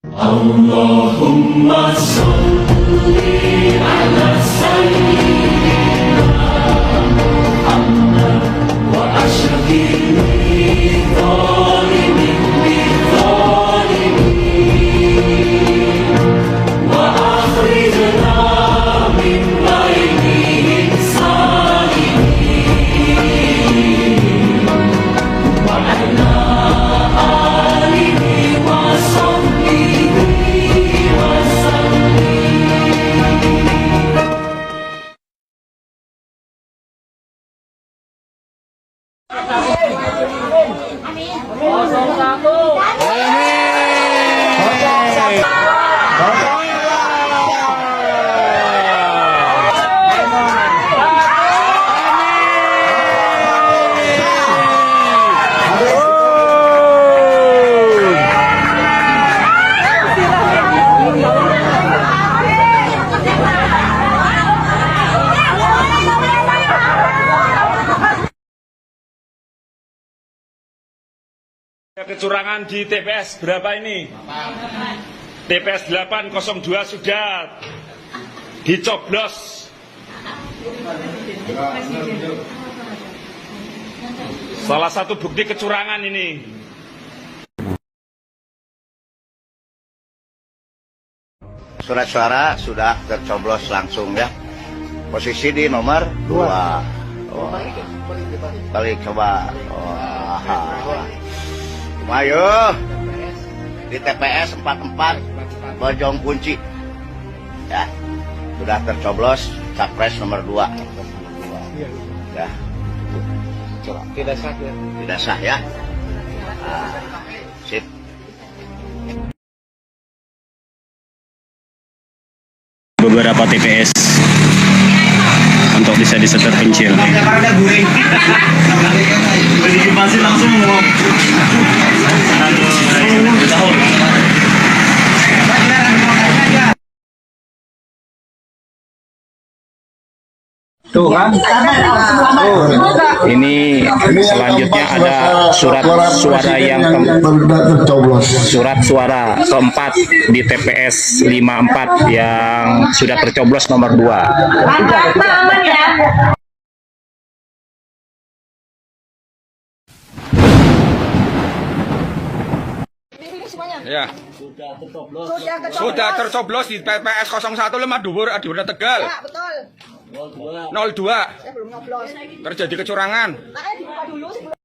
Allahumma salli ala sayyidina Muhammad wa ashfil zalimin bizzalimin wa akhrijna min bainihim salimin wa ala alihi wa sahbihi wa sallim. Kecurangan di TPS berapa ini? TPS 802 sudah dicoblos. Salah satu bukti kecurangan ini. Surat suara sudah tercoblos langsung ya. Posisi di nomor 2. Balik coba. Ayo di TPS 44 Bojong Kunci ya, sudah tercoblos capres nomor 2 ya. Tidak sah ya? Tidak sah ya. Sip. Beberapa TPS untuk bisa disetor pencil. Masih langsung ngomong. Tuh kan? Ini selanjutnya ada surat suara yang surat suara keempat di TPS 54 yang sudah tercoblos nomor 2. Ya. Sudah tercoblos di TPS 01 Lemah Dhuwur Adiwuda Tegal. Ya, betul. 02. Saya belum nyoblos. Terjadi kecurangan. Makanya dibuka dulu sebelum.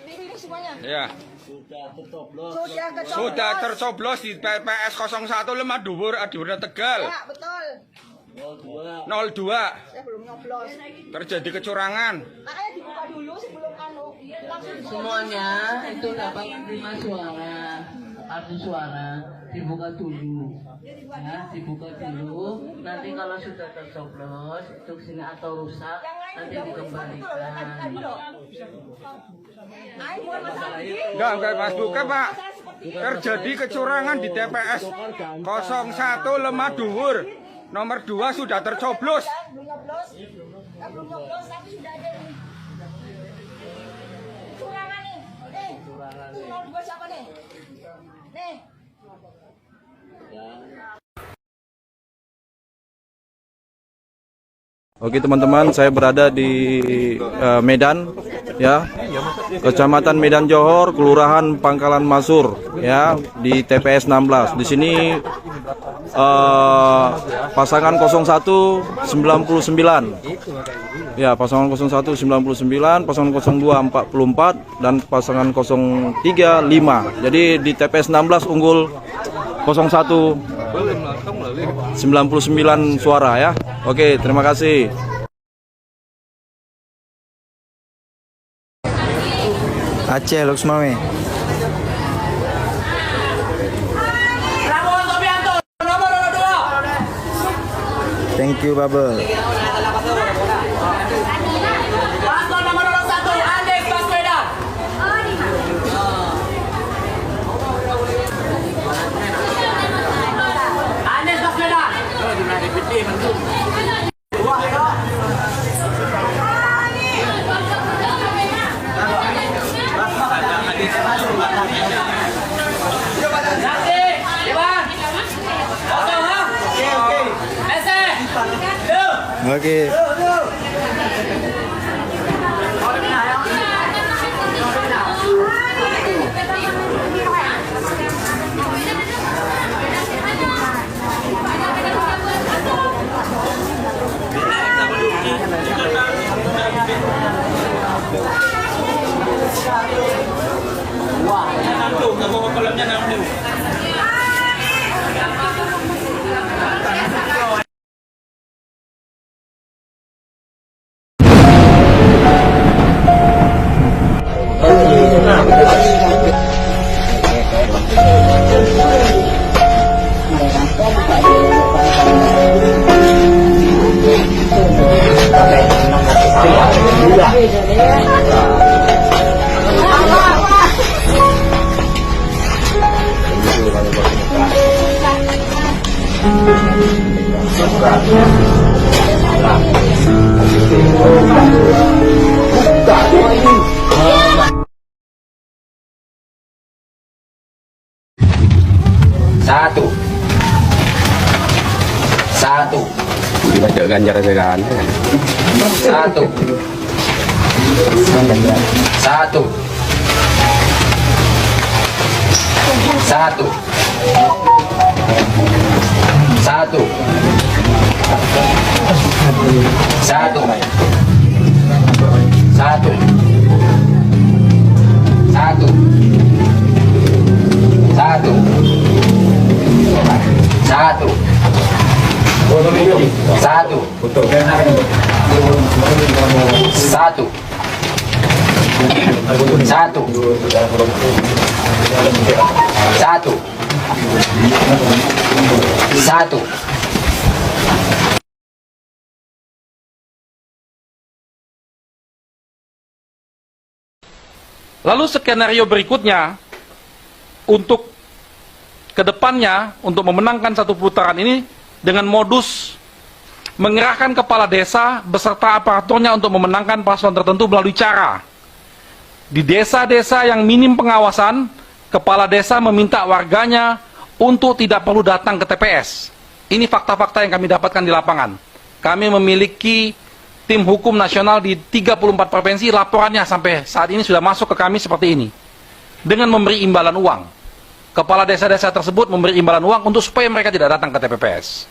Ini semuanya. Ya. Sudah Sudah tercoblos di TPS 01 Lemah Dhuwur Adiwuda Tegal. Ya, betul. 02. Saya belum nyoblos. Terjadi kecurangan. Makanya dibuka dulu sebelum langsung Semuanya itu dapat 5 suara, kartu suara dibuka dulu, ya dibuka dulu. Nanti kalau sudah tercoblos itu sini atau rusak nanti dikembalikan. Enggak Mas, bukan Pak. Terjadi kecurangan di TPS 01 Lemah Dhuwur. Nomor 2 sudah tercoblos. belum nyoblos. Belum nyoblos tapi sudah ada ini. Curangan nih. Nih. 02 siapa nih? Nih. Oke teman-teman, saya berada di Medan, ya, Kecamatan Medan Johor, Kelurahan Pangkalan Masur, ya, di TPS 16. Di sini pasangan 01 99, ya, pasangan 01 99, pasangan 02 44, dan pasangan 03 5. Jadi di TPS 16 unggul 01 99 suara ya. Oke, terima kasih. Aceh Luxmawe. Thank you, Bubble. Paslon nomor 1, Anies Baswedan. Anies Baswedan. Nanti, Iwan. Kosong, ha? Oke. Ese. Oke. Satu. Baca Ganjar segan. Satu. Satu. Satu. Satu. Satu. Satu. Satu. Satu. Satu. Satu. Satu. Satu. Satu. Satu. Lalu skenario berikutnya untuk kedepannya untuk memenangkan satu putaran ini dengan modus mengerahkan kepala desa beserta aparaturnya untuk memenangkan paslon tertentu melalui cara di desa-desa yang minim pengawasan, kepala desa meminta warganya untuk tidak perlu datang ke TPS. Ini fakta-fakta yang kami dapatkan di lapangan. Kami memiliki tim hukum nasional di 34 provinsi, laporannya sampai saat ini sudah masuk ke kami seperti ini. Dengan memberi imbalan uang. Kepala desa-desa tersebut memberi imbalan uang untuk supaya mereka tidak datang ke TPS.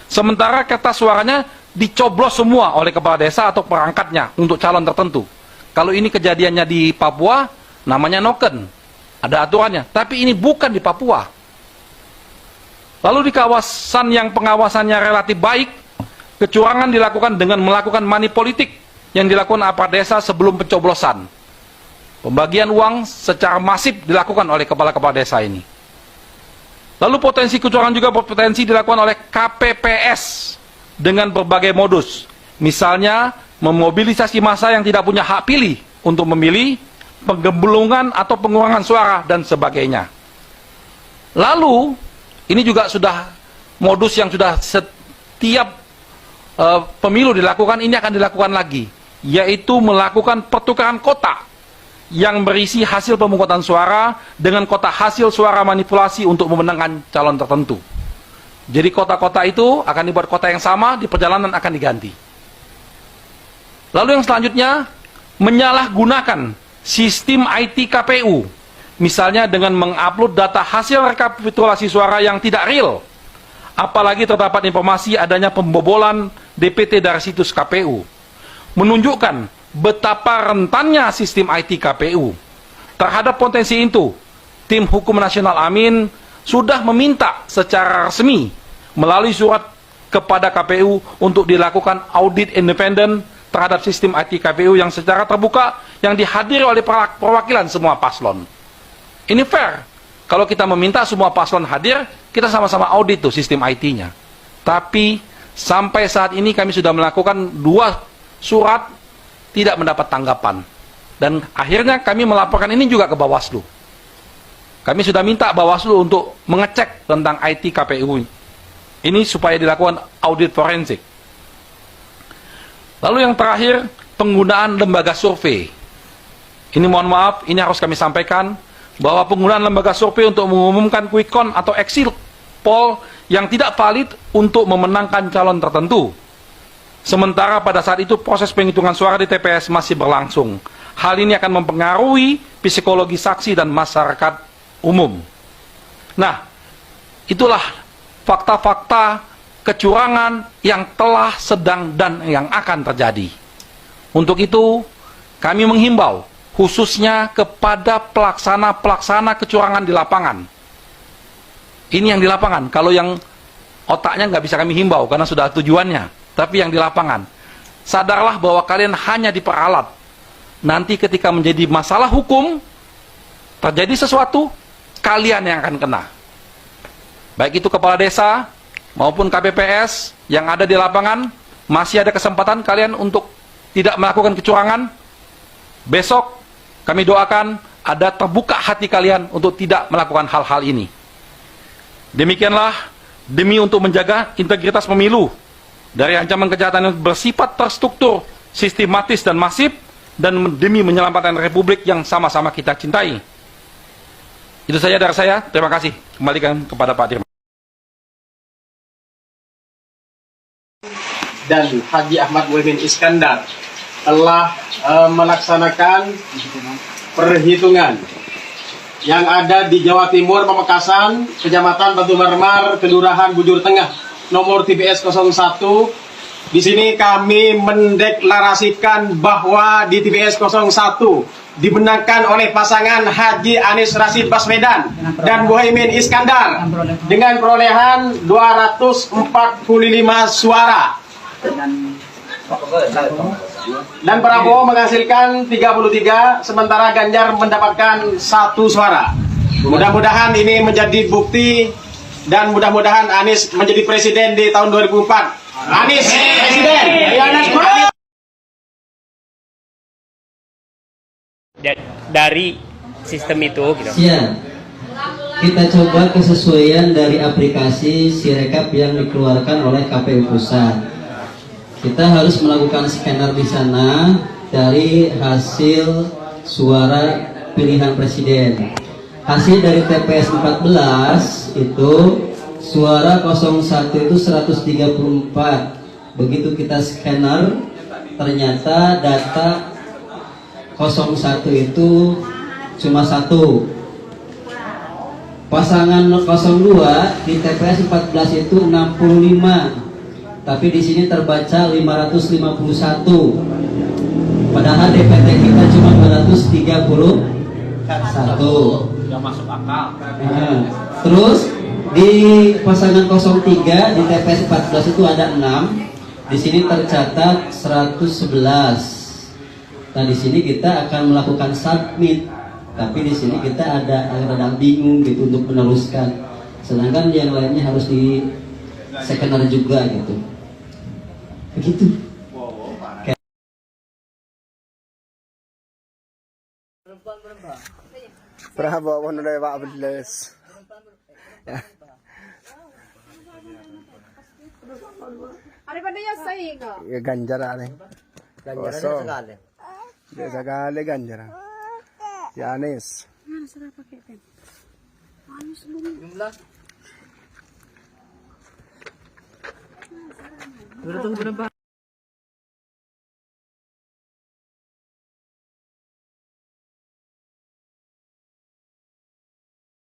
Sementara kertas suaranya dicoblos semua oleh kepala desa atau perangkatnya untuk calon tertentu. Kalau ini kejadiannya di Papua, namanya noken. Ada aturannya. Tapi ini bukan di Papua. Lalu di kawasan yang pengawasannya relatif baik, kecurangan dilakukan dengan melakukan money politik yang dilakukan aparat desa sebelum pencoblosan. Pembagian uang secara masif dilakukan oleh kepala-kepala desa ini. Lalu potensi kecurangan juga berpotensi dilakukan oleh KPPS dengan berbagai modus. Misalnya, memobilisasi massa yang tidak punya hak pilih untuk memilih, penggembelungan atau pengurangan suara, dan sebagainya. Lalu, ini juga sudah modus yang sudah setiap pemilu dilakukan, ini akan dilakukan lagi, yaitu melakukan pertukaran kotak yang berisi hasil pemungutan suara dengan kotak hasil suara manipulasi untuk memenangkan calon tertentu. Jadi kotak-kotak itu akan dibuat kotak yang sama, di perjalanan akan diganti. Lalu yang selanjutnya, menyalahgunakan sistem IT KPU, misalnya dengan mengupload data hasil rekapitulasi suara yang tidak real, apalagi terdapat informasi adanya pembobolan DPT dari situs KPU, menunjukkan betapa rentannya sistem IT KPU. Terhadap potensi itu, tim hukum nasional Amin sudah meminta secara resmi melalui surat kepada KPU untuk dilakukan audit independen terhadap sistem IT KPU yang secara terbuka yang dihadiri oleh perwakilan semua paslon. Ini fair. Kalau kita meminta semua paslon hadir, kita sama-sama audit tuh sistem IT-nya. Tapi Sampai saat ini kami sudah melakukan 2 surat tidak mendapat tanggapan. Dan akhirnya kami melaporkan ini juga ke Bawaslu. Kami sudah minta Bawaslu untuk mengecek tentang IT KPU ini supaya dilakukan audit forensik. Lalu yang terakhir, penggunaan lembaga survei. Ini mohon maaf, ini harus kami sampaikan bahwa penggunaan lembaga survei untuk mengumumkan quick count atau exit poll yang tidak valid untuk memenangkan calon tertentu. Sementara pada saat itu proses penghitungan suara di TPS masih berlangsung. Hal ini akan mempengaruhi psikologi saksi dan masyarakat umum. Nah, itulah fakta-fakta kecurangan yang telah, sedang, dan yang akan terjadi. Untuk itu, kami menghimbau khususnya kepada pelaksana-pelaksana kecurangan di lapangan. Ini yang di lapangan. Kalau yang otaknya nggak bisa kami himbau karena sudah tujuannya. Tapi yang di lapangan, sadarlah bahwa kalian hanya diperalat. Nanti ketika menjadi masalah hukum, terjadi sesuatu, kalian yang akan kena. Baik itu kepala desa maupun KPPS yang ada di lapangan, masih ada kesempatan kalian untuk tidak melakukan kecurangan. Besok kami doakan ada terbuka hati kalian untuk tidak melakukan hal-hal ini. Demikianlah, demi untuk menjaga integritas pemilu dari ancaman kejahatan yang bersifat terstruktur, sistematis dan masif, dan demi menyelamatkan Republik yang sama-sama kita cintai. Itu saja dari saya. Terima kasih. Kembalikan kepada Pak Dirman. Dan Haji Ahmad Muhyiddin Iskandar telah melaksanakan perhitungan yang ada di Jawa Timur, Pamekasan, Kecamatan Batu Marmar, Kelurahan Bujur Tengah, nomor TPS 01. Di sini kami mendeklarasikan bahwa di TPS 01 dimenangkan oleh pasangan Haji Anies Rashid Baswedan dan Muhyiddin Iskandar dengan perolehan 245 suara. Dan Prabowo menghasilkan 33, sementara Ganjar mendapatkan 1 suara. Mudah-mudahan ini menjadi bukti dan mudah-mudahan Anies menjadi presiden di tahun 2004. Anies presiden. Dari sistem itu gitu. Ya, kita coba kesesuaian dari aplikasi Sirekap yang dikeluarkan oleh KPU Pusat. Kita harus melakukan scanner di sana dari hasil suara pilihan presiden. Hasil dari TPS 14 itu suara 01 itu 134. Begitu kita scanner, ternyata data 01 itu cuma 1. Pasangan 02 di TPS 14 itu 65. Tapi di sini terbaca 551. Padahal DPT kita cuma 231. Sudah masuk akal. Terus di pasangan 03 di TPS 14 itu ada 6. Di sini tercatat 111. Nah, di sini kita akan melakukan submit. Tapi di sini kita ada bingung gitu untuk meneruskan. Sedangkan yang lainnya harus di scanner juga gitu. Begitu. Berapa pun udah Pak Beles. Ya Ganjar ada. Ganjar sekali. Dia sekali Ganjar. Ya Anies. Jumlah.